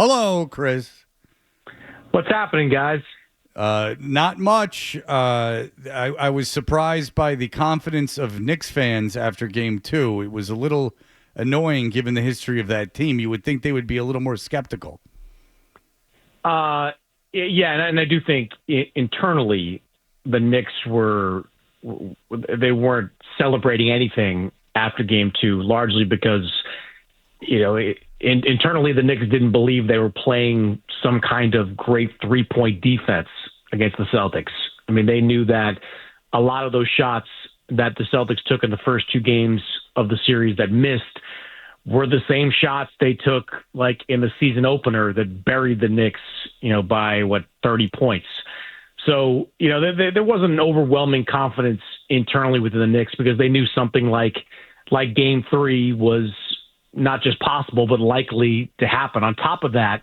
Hello, Chris. What's happening, guys? Not much. I was surprised by the confidence of Knicks fans after Game 2. It was a little annoying given the history of that team. You would think they would be a little more skeptical. Yeah, and I do think internally the Knicks they weren't celebrating anything after Game 2, largely because internally the Knicks didn't believe they were playing some kind of great 3-point defense against the Celtics. I mean, they knew that a lot of those shots that the Celtics took in the first 2 games of the series that missed were the same shots they took like in the season opener that buried the Knicks, by 30 points. So, there wasn't an overwhelming confidence internally within the Knicks because they knew something like Game 3 was not just possible, but likely to happen. On top of that,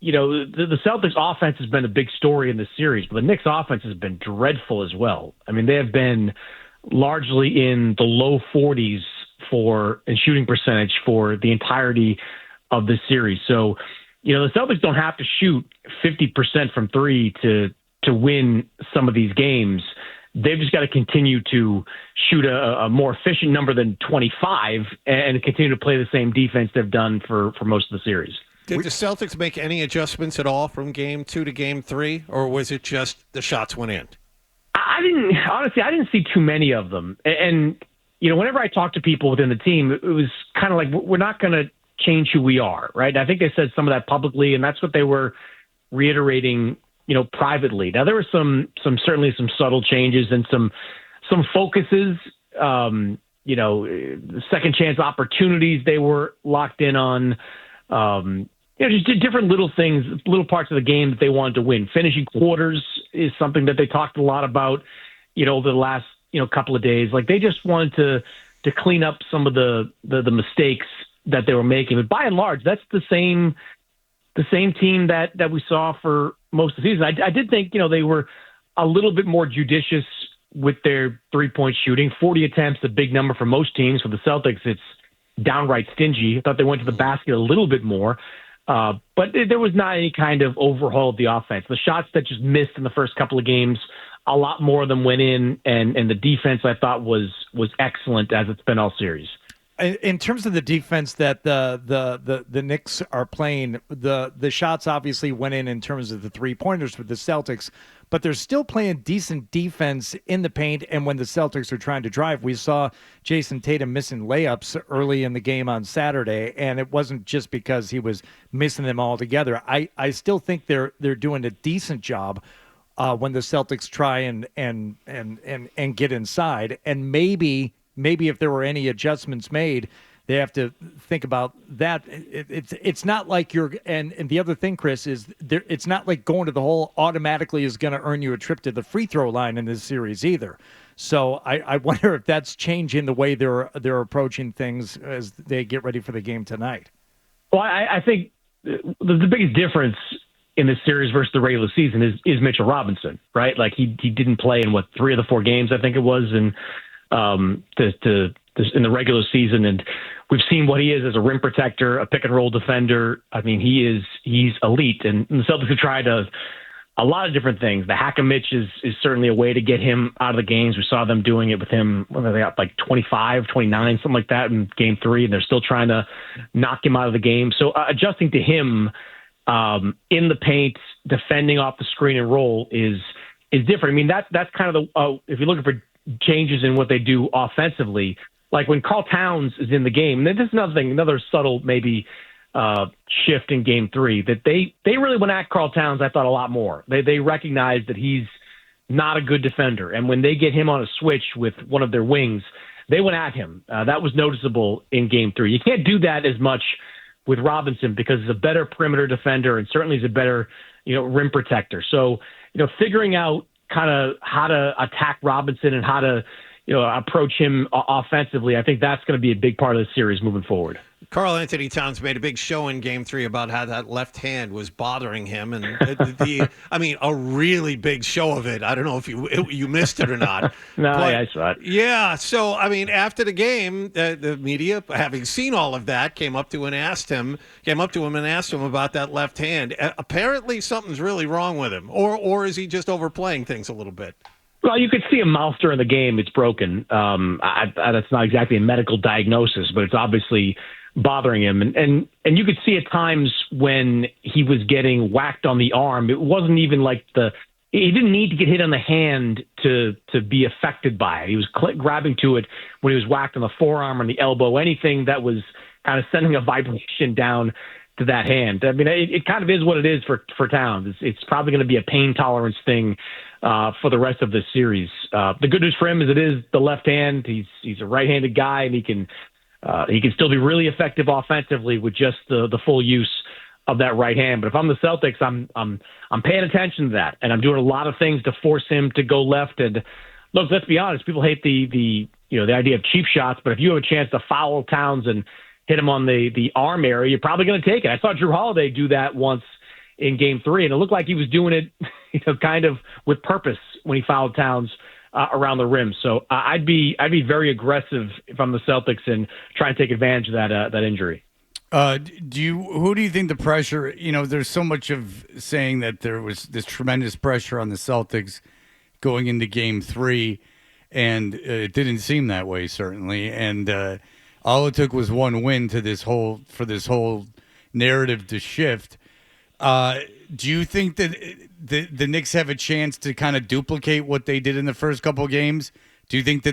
the Celtics offense has been a big story in this series, but the Knicks offense has been dreadful as well. I mean, they have been largely in the low 40s in shooting percentage for the entirety of this series. So, the Celtics don't have to shoot 50% from 3 to win some of these games. They've just got to continue to shoot a more efficient number than 25 and continue to play the same defense they've done for most of the series. Did the Celtics make any adjustments at all from Game 2 to Game 3, or was it just the shots went in? I didn't see too many of them. And whenever I talk to people within the team, it was kind of like, we're not going to change who we are, right? I think they said some of that publicly, and that's what they were reiterating, privately. Now, there were certainly some subtle changes and some focuses, second chance opportunities they were locked in on, just different little things, little parts of the game that they wanted to win. Finishing quarters is something that they talked a lot about, over the last, couple of days. Like, they just wanted to clean up some of the mistakes that they were making. But by and large, that's the same team that we saw for most of the season. I did think, they were a little bit more judicious with their 3-point shooting. 40 attempts, a big number for most teams. For the Celtics, it's downright stingy. I thought they went to the basket a little bit more. But there was not any kind of overhaul of the offense. The shots that just missed in the first couple of games, a lot more of them went in, and the defense I thought was excellent as it's been all series. In terms of the defense that the Knicks are playing, the shots obviously went in terms of the 3-pointers with the Celtics, but they're still playing decent defense in the paint. And when the Celtics are trying to drive, we saw Jason Tatum missing layups early in the game on Saturday, and it wasn't just because he was missing them all together. I still think they're doing a decent job when the Celtics try and get inside, and maybe if there were any adjustments made, they have to think about that. It's not like and the other thing, Chris, is it's not like going to the hole automatically is going to earn you a trip to the free throw line in this series either. So I wonder if that's changing the way they're approaching things as they get ready for the game tonight. Well, I think the biggest difference in this series versus the regular season is Mitchell Robinson, right? Like he didn't play in 3 of the 4 games, I think it was, and in the regular season, and we've seen what he is as a rim protector, a pick and roll defender. I mean, he's elite, and the Celtics have tried a lot of different things. The hack-a-Mitch is certainly a way to get him out of the games. We saw them doing it with him when they got 25, 29, something like that in Game 3, and they're still trying to knock him out of the game. So adjusting to him in the paint, defending off the screen and roll is different. I mean, that's kind of if you're looking for changes in what they do offensively, like when Karl Towns is in the game, and this is another subtle maybe shift in Game 3, that they really went at Karl Towns, I thought, a lot more. They recognized that he's not a good defender, and when they get him on a switch with one of their wings, they went at him. That was noticeable in Game 3. You can't do that as much with Robinson because he's a better perimeter defender and certainly he's a better rim protector. So figuring out kind of how to attack Robinson and how to approach him offensively, I think that's going to be a big part of the series moving forward. Karl Anthony Towns made a big show in Game 3 about how that left hand was bothering him, and a really big show of it. I don't know if you missed it or not. No, but, I saw it. Yeah, so after the game, the media, having seen all of that, came up to him and asked him about that left hand. Apparently, something's really wrong with him, or is he just overplaying things a little bit? Well, you could see a mouth during the game. It's broken. That's not exactly a medical diagnosis, but it's obviously bothering him. And you could see at times when he was getting whacked on the arm, it wasn't even like he didn't need to get hit on the hand to be affected by it. He was grabbing to it when he was whacked on the forearm or the elbow, anything that was kind of sending a vibration down to that hand. I mean, it kind of is what it is for Towns. It's probably going to be a pain tolerance thing for the rest of this series. The good news for him is it is the left hand. He's a right-handed guy, and he can still be really effective offensively with just the full use of that right hand. But if I'm the Celtics, I'm paying attention to that, and I'm doing a lot of things to force him to go left. And look, let's be honest, people hate the idea of cheap shots, but if you have a chance to foul Towns and hit him on the arm area, you're probably going to take it. I saw Drew Holiday do that once in Game 3, and it looked like he was doing it, kind of with purpose when he fouled Towns around the rim. So I'd be very aggressive if I'm the Celtics and try and take advantage of that injury. Who do you think the pressure? There's so much of saying that there was this tremendous pressure on the Celtics going into Game 3, and it didn't seem that way certainly. And all it took was one win for this whole narrative to shift. Do you think that the Knicks have a chance to kind of duplicate what they did in the first couple of games? Do you think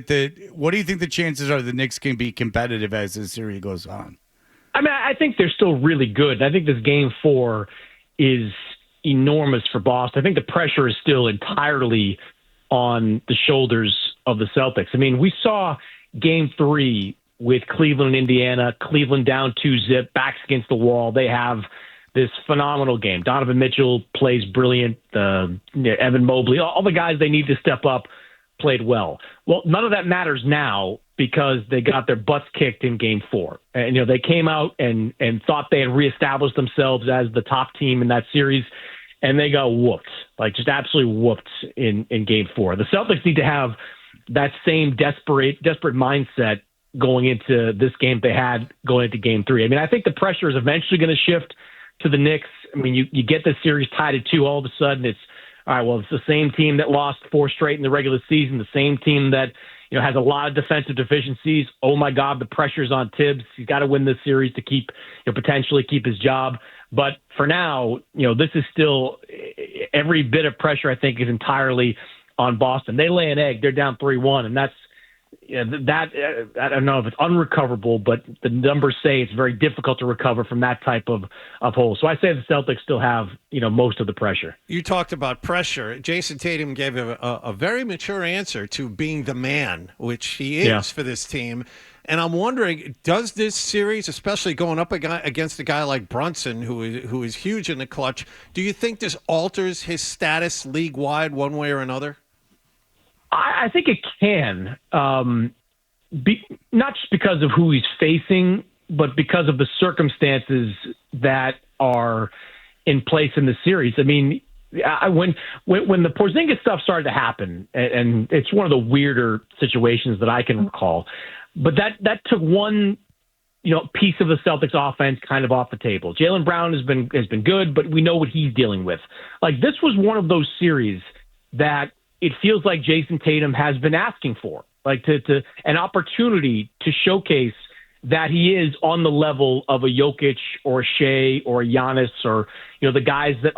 what do you think the chances are the Knicks can be competitive as the series goes on? I mean, I think they're still really good. I think this Game 4 is enormous for Boston. I think the pressure is still entirely on the shoulders of the Celtics. I mean, we saw Game 3 with Cleveland and Indiana, Cleveland down 2-0, backs against the wall. They have this phenomenal game. Donovan Mitchell plays brilliant. Evan Mobley, all the guys they need to step up played well. Well, none of that matters now because they got their butts kicked in Game 4. And, they came out and thought they had reestablished themselves as the top team in that series, and they got whooped, like just absolutely whooped in Game 4. The Celtics need to have that same desperate mindset going into this game they had going into Game 3. I mean, I think the pressure is eventually going to shift to the Knicks. I mean, you get this series tied at 2, all of a sudden it's, all right, well, it's the same team that lost 4 straight in the regular season, the same team that, has a lot of defensive deficiencies. Oh my God, the pressure's on Tibbs. He's got to win this series to potentially keep his job. But for now, this is still every bit of pressure, I think, is entirely on Boston. They lay an egg. They're down 3-1, and that's, I don't know if it's unrecoverable, but the numbers say it's very difficult to recover from that type of hole. So I say the Celtics still have, most of the pressure. You talked about pressure. Jason Tatum gave a very mature answer to being the man, which he is for this team. And I'm wondering, does this series, especially going up against a guy like Brunson, who is huge in the clutch, do you think this alters his status league-wide one way or another? I think it can, not just because of who he's facing, but because of the circumstances that are in place in the series. I mean, when the Porzingis stuff started to happen, and it's one of the weirder situations that I can recall, but that took one piece of the Celtics offense kind of off the table. Jalen Brown has been good, but we know what he's dealing with. Like, this was one of those series that it feels like Jason Tatum has been asking for, like to an opportunity to showcase that he is on the level of a Jokic or a Shai or a Giannis or, the guys that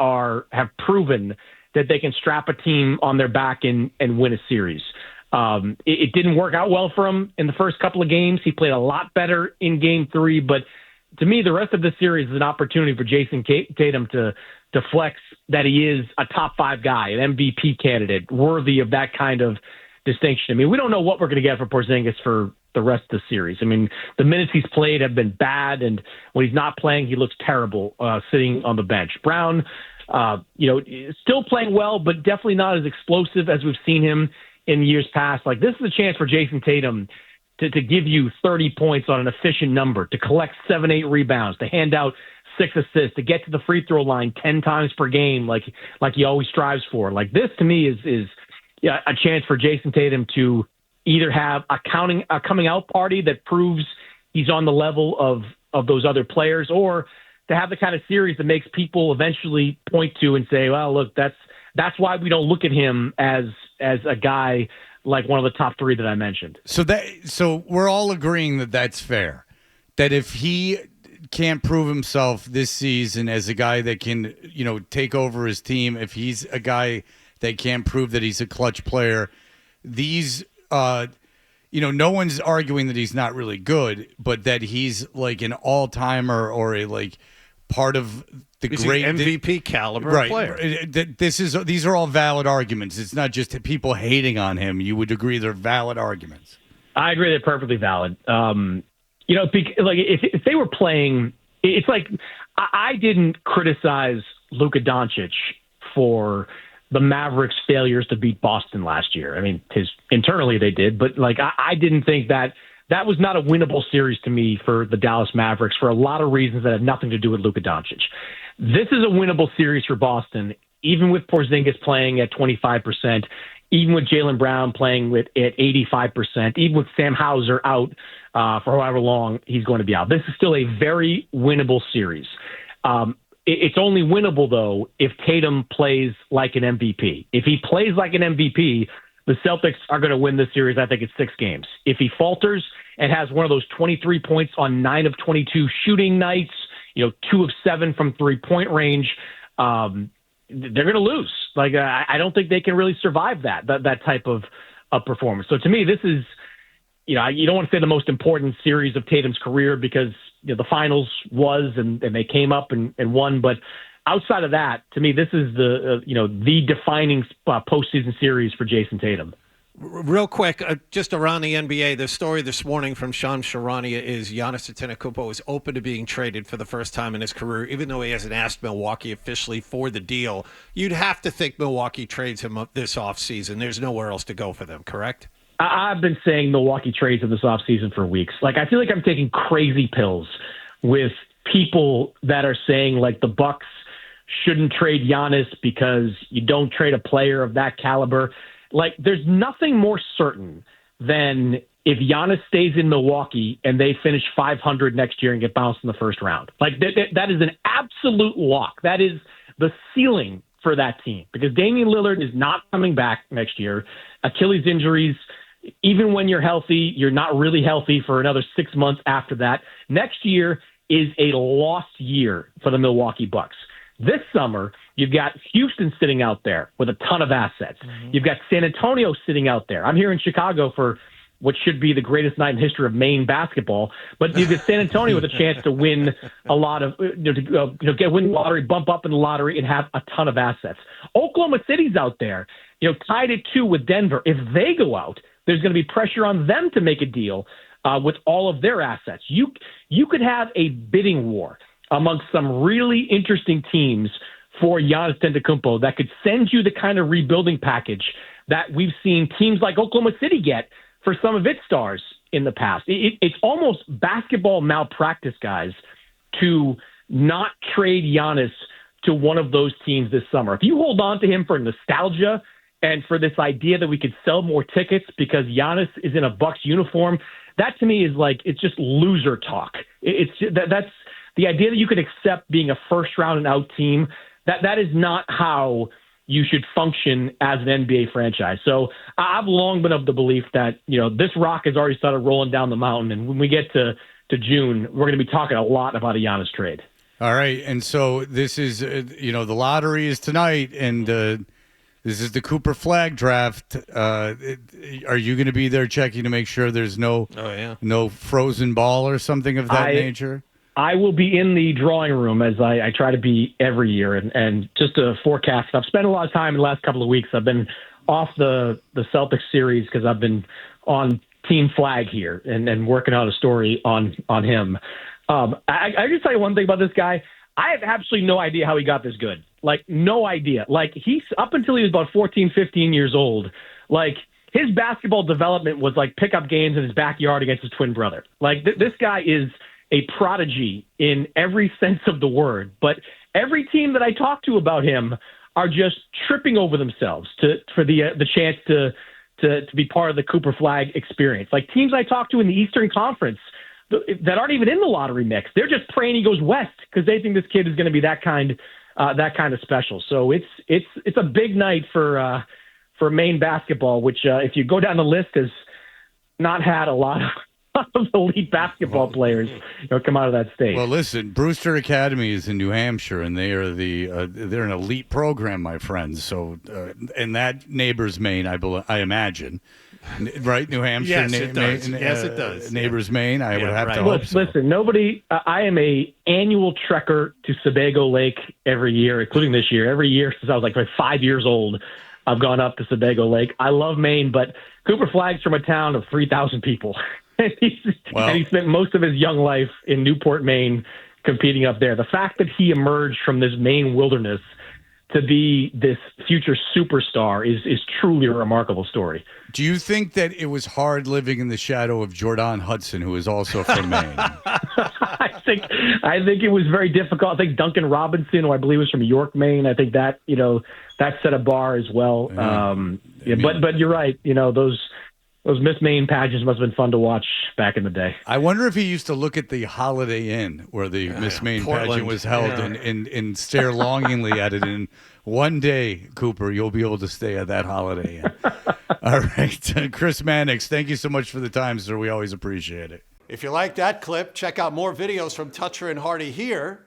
have proven that they can strap a team on their back and win a series. It didn't work out well for him in the first couple of games. He played a lot better in Game 3, but to me, the rest of the series is an opportunity for Jason Tatum to flex that he is a top 5 guy, an MVP candidate, worthy of that kind of distinction. I mean, we don't know what we're going to get for Porzingis for the rest of the series. I mean, the minutes he's played have been bad, and when he's not playing, he looks terrible sitting on the bench. Brown, still playing well, but definitely not as explosive as we've seen him in years past. Like, this is a chance for Jason Tatum to give you 30 points on an efficient number, to collect 7-8 rebounds, to hand out 6 assists, to get to the free throw line 10 times per game, like he always strives for. Like, this to me is a chance for Jason Tatum to either have a coming out party that proves he's on the level of those other players, or to have the kind of series that makes people eventually point to and say, well, look, that's why we don't look at him as a guy like one of the top 3 that I mentioned. So we're all agreeing that that's fair. That if he can't prove himself this season as a guy that can, take over his team, if he's a guy that can't prove that he's a clutch player, these, no one's arguing that he's not really good, but that he's like an all-timer or a part of the he's great an MVP caliber player. These are all valid arguments. It's not just people hating on him. You would agree they're valid arguments. I agree they're perfectly valid. If they were playing, it's like I didn't criticize Luka Doncic for the Mavericks' failures to beat Boston last year. I mean, internally they did, but I didn't think that was not a winnable series to me for the Dallas Mavericks for a lot of reasons that have nothing to do with Luka Doncic. This is a winnable series for Boston, even with Porzingis playing at 25%, even with Jalen Brown playing at 85%, even with Sam Hauser out for however long he's going to be out. This is still a very winnable series. It's only winnable, though, if Tatum plays like an MVP. If he plays like an MVP, the Celtics are going to win this series. I think it's 6 games. If he falters and has one of those 23 points on 9 of 22 shooting nights, 2 of 7 from 3-point range, they're going to lose. I don't think they can really survive that type of performance. So to me, this is, you don't want to say the most important series of Tatum's career because the finals was and they came up and won, but outside of that, to me, this is the defining postseason series for Jason Tatum. Real quick, just around the NBA, the story this morning from Sean Sharania is Giannis Antetokounmpo is open to being traded for the first time in his career, even though he hasn't asked Milwaukee officially for the deal. You'd have to think Milwaukee trades him up this offseason. There's nowhere else to go for them, correct? I've been saying Milwaukee trades him this offseason for weeks. I feel like I'm taking crazy pills with people that are saying the Bucks shouldn't trade Giannis because you don't trade a player of that caliber. There's nothing more certain than if Giannis stays in Milwaukee and they finish 500 next year and get bounced in the first round. That is an absolute lock. That is the ceiling for that team because Damian Lillard is not coming back next year. Achilles injuries, even when you're healthy, you're not really healthy for another 6 months after that. Next year is a lost year for the Milwaukee Bucks. This summer, you've got Houston sitting out there with a ton of assets. Mm-hmm. You've got San Antonio sitting out there. I'm here in Chicago for what should be the greatest night in history of Maine basketball, but you've got San Antonio with a chance to win a lot of, win the lottery, bump up in the lottery, and have a ton of assets. Oklahoma City's out there, tied at 2 with Denver. If they go out, there's going to be pressure on them to make a deal with all of their assets. You could have a bidding war amongst some really interesting teams for Giannis Antetokounmpo that could send you the kind of rebuilding package that we've seen teams like Oklahoma City get for some of its stars in the past. It's almost basketball malpractice, guys, to not trade Giannis to one of those teams this summer. If you hold on to him for nostalgia and for this idea that we could sell more tickets because Giannis is in a Bucks uniform, that to me is it's just loser talk. That's the idea that you could accept being a first round and out team. That is not how you should function as an NBA franchise. So I've long been of the belief that, this rock has already started rolling down the mountain. And when we get to June, we're going to be talking a lot about a Giannis trade. All right. And so this is, the lottery is tonight and this is the Cooper flag draft. Are you going to be there checking to make sure there's no frozen ball or something of that nature? I will be in the drawing room as I try to be every year. And just to forecast, I've spent a lot of time in the last couple of weeks. I've been off the Celtics series because I've been on Team Flag here and working out a story on him. I just tell you one thing about this guy. I have absolutely no idea how he got this good. No idea. He's up until he was about 14, 15 years old. his basketball development was like pickup games in his backyard against his twin brother. Like this guy is a prodigy in every sense of the word. But every team that I talk to about him are just tripping over themselves for the chance to be part of the Cooper Flag experience. Like teams I talk to in the Eastern Conference that aren't even in the lottery mix, they're just praying he goes west because they think this kid is going to be that kind of special. So it's a big night for Maine basketball, which if you go down the list has not had a lot of elite basketball players come out of that state. Well, listen, Brewster Academy is in New Hampshire, and they are they're an elite program, my friends. So, and that neighbors Maine, I imagine, right? New Hampshire, yes, it does. Yes, it does. Neighbors Maine. I would have to Look, hope so. Listen, nobody. I am a annual trekker to Sebago Lake every year, including this year. Every year since I was like 5 years old, I've gone up to Sebago Lake. I love Maine, but Cooper Flag's from a town of 3,000 people. And he spent most of his young life in Newport, Maine, competing up there. The fact that he emerged from this Maine wilderness to be this future superstar is truly a remarkable story. Do you think that it was hard living in the shadow of Jordan Hudson, who is also from Maine? I think it was very difficult. I think Duncan Robinson, who I believe was from York, Maine, I think that that set a bar as well. But you're right. Those Miss Maine pageants must have been fun to watch back in the day. I wonder if he used to look at the Holiday Inn where the Miss Maine pageant was held and stare longingly at it. And one day, Cooper, you'll be able to stay at that Holiday Inn. All right. Chris Mannix, thank you so much for the time, sir. We always appreciate it. If you like that clip, check out more videos from Toucher and Hardy here.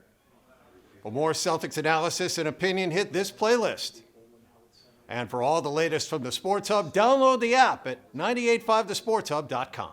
For more Celtics analysis and opinion, hit this playlist. And for all the latest from the Sports Hub, download the app at 985thesportshub.com.